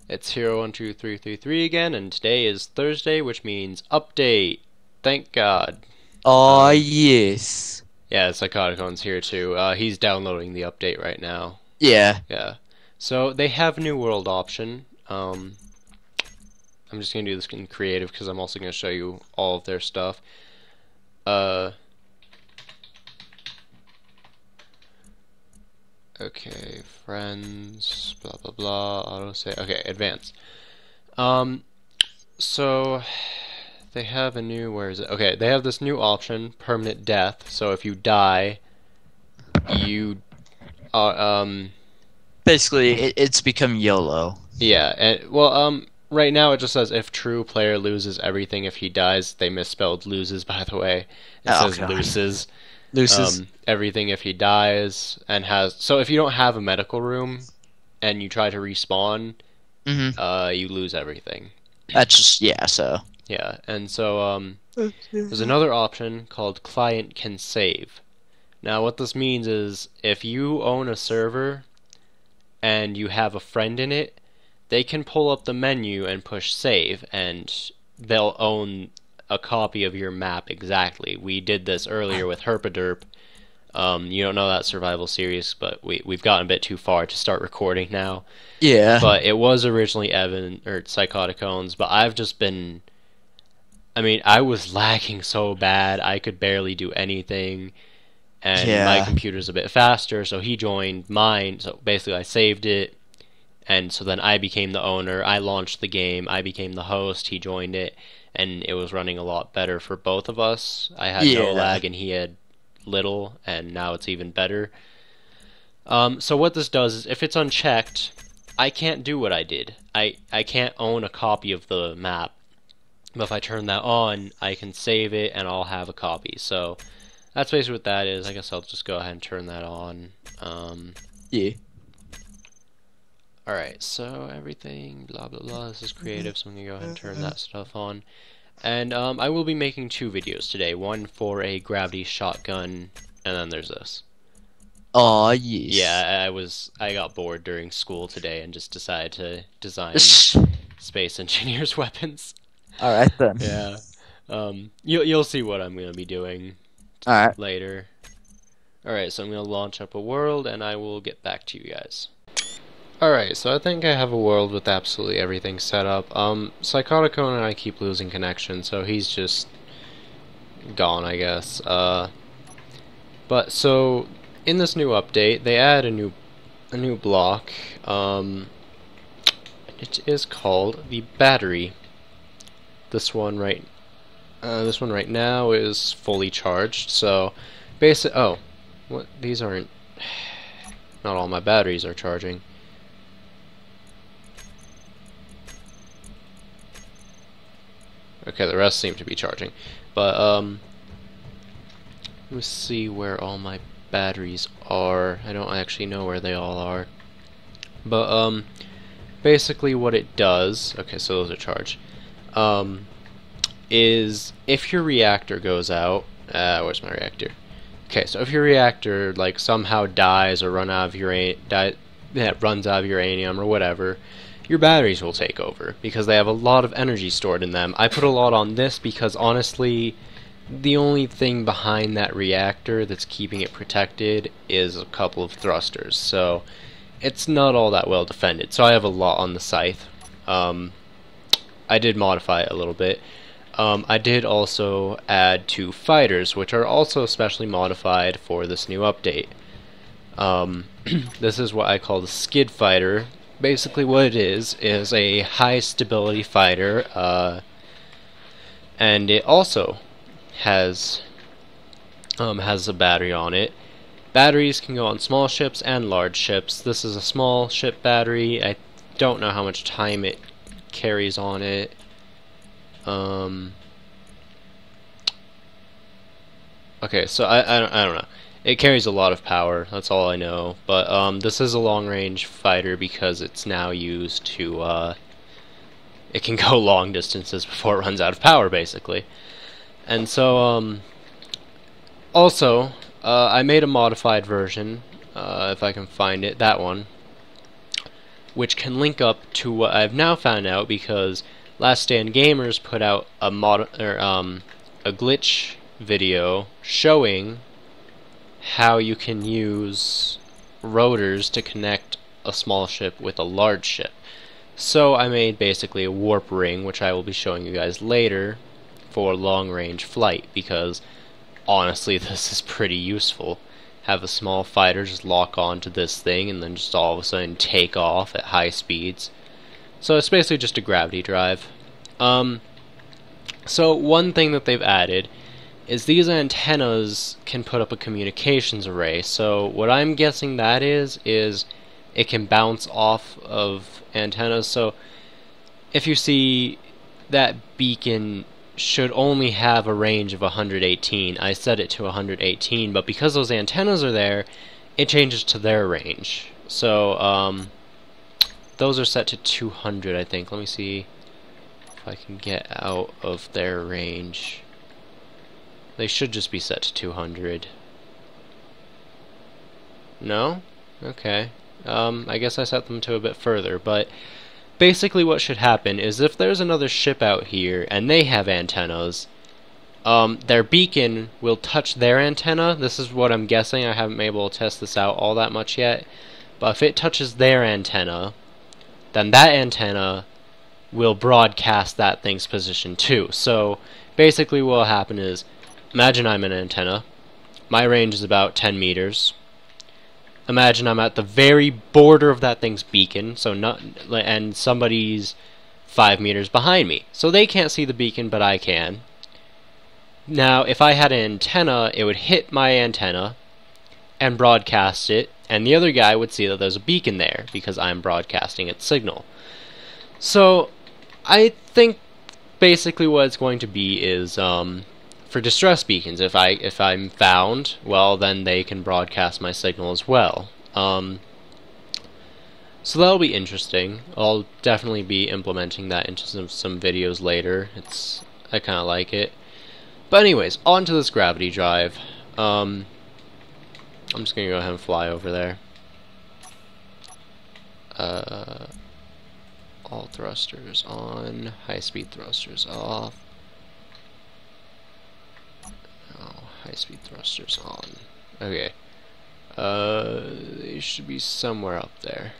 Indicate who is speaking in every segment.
Speaker 1: It's Hero12333 again, and today is Thursday, which means update. Thank God.
Speaker 2: Oh,
Speaker 1: Um,
Speaker 2: yes.
Speaker 1: yeah, Psychoticon's here too. He's downloading the update right now.
Speaker 2: Yeah.
Speaker 1: Yeah. So they have New World option. I'm just gonna do this in creative because I'm also gonna show you all of their stuff. Uh, okay, friends, blah blah blah. Auto say. Okay, advance. Um, so they have a new, where is it? Okay, they have this new option, permanent death. So if you die, you, uh, um,
Speaker 2: Basically, it's become YOLO.
Speaker 1: yeah, and well, right now it just says if true player loses everything if he dies. They misspelled loses, by the way. It
Speaker 2: Oh,
Speaker 1: says
Speaker 2: God.
Speaker 1: loses.
Speaker 2: Loses.
Speaker 1: Everything if he dies and has. So if you don't have a medical room and you try to respawn,
Speaker 2: hmm
Speaker 1: you lose everything.
Speaker 2: That's just, yeah, so.
Speaker 1: Yeah, and so there's another option called client can save. Now, what this means is if you own a server and you have a friend in it, they can pull up the menu and push save, and they'll own a copy of your map exactly. We did this earlier with Herpaderp. You don't know that survival series, but we've gotten a bit too far to start recording now.
Speaker 2: Yeah.
Speaker 1: But it was originally Evan or Psychoticones, but I've just been. I mean, I was lagging so bad I could barely do anything, and my
Speaker 2: Yeah.
Speaker 1: computer's a bit faster, so he joined mine. So basically, I saved it, and so then I became the owner. I launched the game. I became the host. He joined it, and it was running a lot better for both of us. I had no
Speaker 2: Yeah.
Speaker 1: lag, and he had little, and now it's even better. So what this does is, if it's unchecked, I can't do what I did. I can't own a copy of the map. But if I turn that on, I can save it, and I'll have a copy. So that's basically what that is. I guess I'll just go ahead and turn that on.
Speaker 2: Yeah.
Speaker 1: Alright, so everything, blah blah blah, this is creative, so I'm gonna go ahead and turn that stuff on. And I will be making two videos today, one for a gravity shotgun, and then there's this.
Speaker 2: Oh, yes.
Speaker 1: Yeah, I got bored during school today and just decided to design space engineers' weapons.
Speaker 2: Alright then.
Speaker 1: Yeah. You'll see what I'm gonna be doing
Speaker 2: Alright.
Speaker 1: later. Alright, so I'm gonna launch up a world, and I will get back to you guys. Alright, so I think I have a world with absolutely everything set up. Psychoticone and I keep losing connection, so he's just gone, I guess. But so in this new update, they add a new block. It is called the battery. This one right now is fully charged. So basic. Oh, what? These aren't. Not all my batteries are charging. Okay, the rest seem to be charging. But, let's see where all my batteries are. I don't actually know where they all are. But, basically what it does, okay, so those are charged, is if your reactor goes out, where's my reactor? Okay, so if your reactor, like, somehow dies or runs out of uranium or whatever, your batteries will take over because they have a lot of energy stored in them. I put a lot on this because honestly, the only thing behind that reactor that's keeping it protected is a couple of thrusters, so it's not all that well defended. So I have a lot on the scythe. I did modify it a little bit. I did also add two fighters, which are also specially modified for this new update. This is what I call the skid fighter. Basically what it is a high stability fighter, and it also has a battery on it. Batteries can go on small ships and large ships. This is a small ship battery. I don't know how much time it carries on it. Okay, so I don't know. It carries a lot of power, that's all I know. But this is a long-range fighter because it's now used to it can go long distances before it runs out of power, basically. And so also I made a modified version, if I can find it, that one. which can link up to what I've now found out because Last Stand Gamers put out a glitch video showing how you can use rotors to connect a small ship with a large ship. So I made basically a warp ring, which I will be showing you guys later, for long range flight, because honestly this is pretty useful. Have a small fighter just lock onto this thing and then just all of a sudden take off at high speeds. So it's basically just a gravity drive. So one thing that they've added is these antennas can put up a communications array. So what I'm guessing that is it can bounce off of antennas. So if you see that beacon should only have a range of 118. I set it to 118, but because those antennas are there, it changes to their range. So those are set to 200, I think. Let me see if I can get out of their range. They should just be set to 200. No? Okay. I guess I set them to a bit further, but basically what should happen is if there's another ship out here and they have antennas, their beacon will touch their antenna. This is what I'm guessing. I haven't been able to test this out all that much yet. But if it touches their antenna, then that antenna will broadcast that thing's position too. So basically what will happen is, imagine I'm an antenna. My range is about 10 meters. Imagine I'm at the very border of that thing's beacon, and somebody's 5 meters behind me. So they can't see the beacon, but I can. Now, if I had an antenna, it would hit my antenna and broadcast it, and the other guy would see that there's a beacon there because I'm broadcasting its signal. So I think basically what it's going to be is for distress beacons, if I'm found, well, then they can broadcast my signal as well. So that'll be interesting. I'll definitely be implementing that into some videos later. I kind of like it. But anyways, on to this gravity drive. I'm just gonna go ahead and fly over there. All thrusters on, high-speed thrusters off. High-speed thrusters on. Okay. They should be somewhere up there.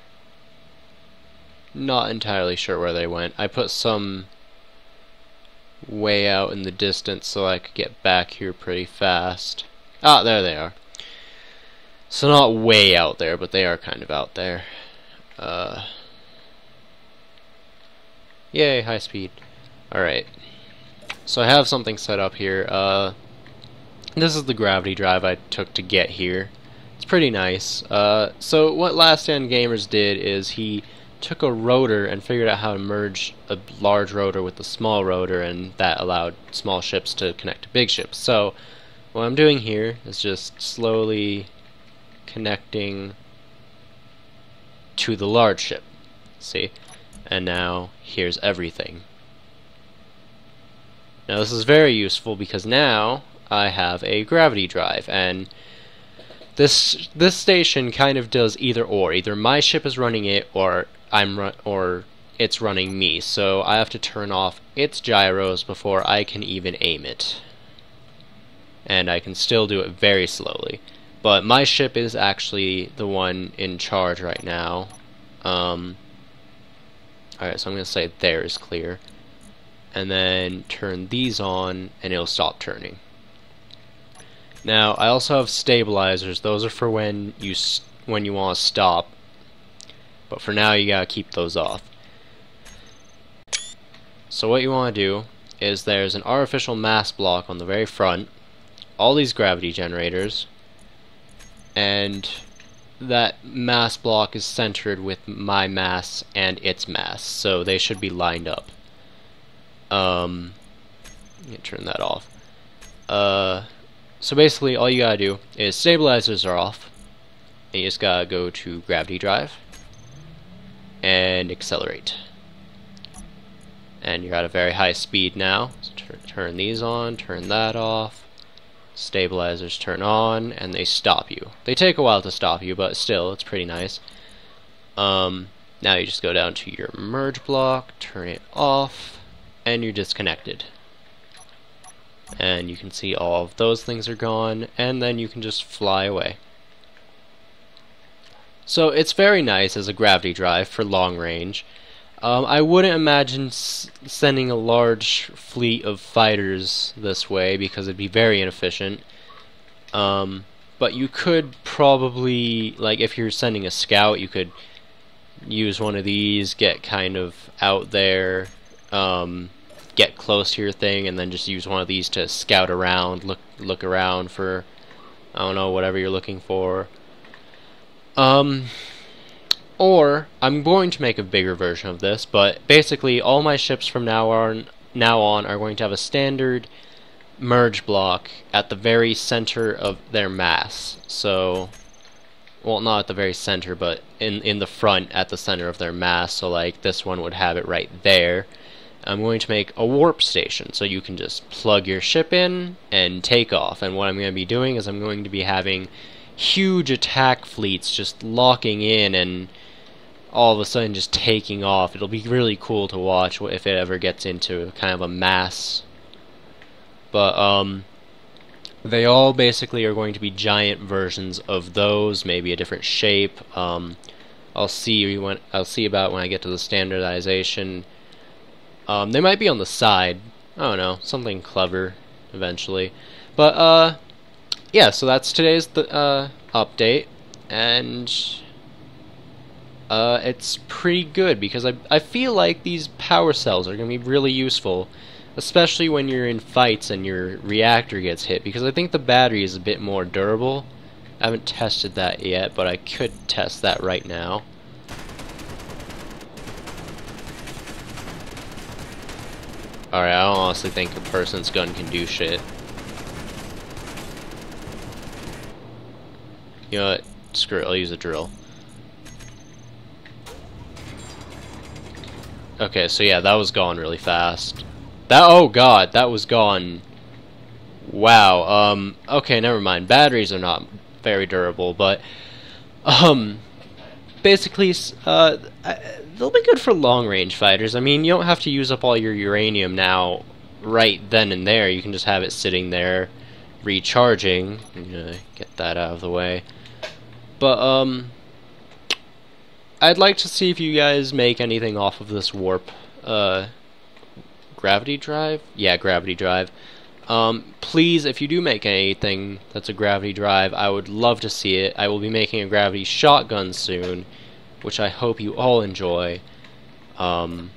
Speaker 1: Not entirely sure where they went. I put some way out in the distance so I could get back here pretty fast. Ah, there they are. So not way out there, but they are kind of out there. Yay, high speed. Alright. So I have something set up here. This is the gravity drive I took to get here. It's pretty nice. So what Last Stand Gamers did is he took a rotor and figured out how to merge a large rotor with a small rotor, and that allowed small ships to connect to big ships. So what I'm doing here is just slowly connecting to the large ship. See? And now here's everything. Now this is very useful because now I have a gravity drive, and this station kind of does either or. Either my ship is running it, or it's running me. So I have to turn off its gyros before I can even aim it, and I can still do it very slowly. But my ship is actually the one in charge right now. Alright, so I'm going to say there is clear, and then turn these on and it'll stop turning. Now I also have stabilizers. Those are for when you want to stop, but for now you gotta keep those off. So what you want to do is there's an artificial mass block on the very front, all these gravity generators, and that mass block is centered with my mass and its mass, so they should be lined up. Let me turn that off. So basically all you gotta do is stabilizers are off, and you just gotta go to gravity drive and accelerate. And you're at a very high speed now, so turn these on, turn that off. Stabilizers turn on, and they stop you. They take a while to stop you, but still, it's pretty nice. Now you just go down to your merge block, turn it off, and you're disconnected. And you can see all of those things are gone, and then you can just fly away. So it's very nice as a gravity drive for long range. I wouldn't imagine sending a large fleet of fighters this way because it'd be very inefficient. But you could probably, like if you're sending a scout, you could use one of these, get kind of out there, get close to your thing, and then just use one of these to scout around, look around for, I don't know, whatever you're looking for. Or I'm going to make a bigger version of this, but basically all my ships from now on are going to have a standard merge block at the very center of their mass. So, well, not at the very center, but in the front at the center of their mass. So like this one would have it right there. I'm going to make a warp station, so you can just plug your ship in and take off. And what I'm going to be doing is I'm going to be having huge attack fleets just locking in and all of a sudden just taking off. It'll be really cool to watch if it ever gets into kind of a mass. But they all basically are going to be giant versions of those, maybe a different shape. I'll see about when I get to the standardization. They might be on the side. I don't know, something clever eventually. But yeah, so that's today's update, and it's pretty good because I feel like these power cells are going to be really useful, especially when you're in fights and your reactor gets hit, because I think the battery is a bit more durable. I haven't tested that yet, but I could test that right now. Alright, I don't honestly think a person's gun can do shit. You know what? Screw it, I'll use a drill. Okay, so yeah, that was gone really fast. Oh god, that was gone. Wow, okay, never mind. Batteries are not very durable, but, basically, they'll be good for long-range fighters. I mean, you don't have to use up all your uranium now, right then and there. You can just have it sitting there, recharging. I'm gonna get that out of the way. But, I'd like to see if you guys make anything off of this warp, gravity drive? Yeah, gravity drive. Please, if you do make anything that's a gravity drive, I would love to see it. I will be making a gravity shotgun soon, which I hope you all enjoy. Yeah,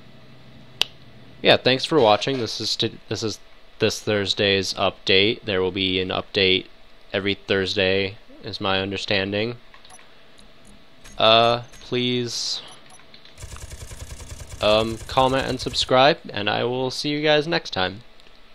Speaker 1: thanks for watching. This is this Thursday's update. There will be an update every Thursday, is my understanding. Please comment and subscribe, and I will see you guys next time.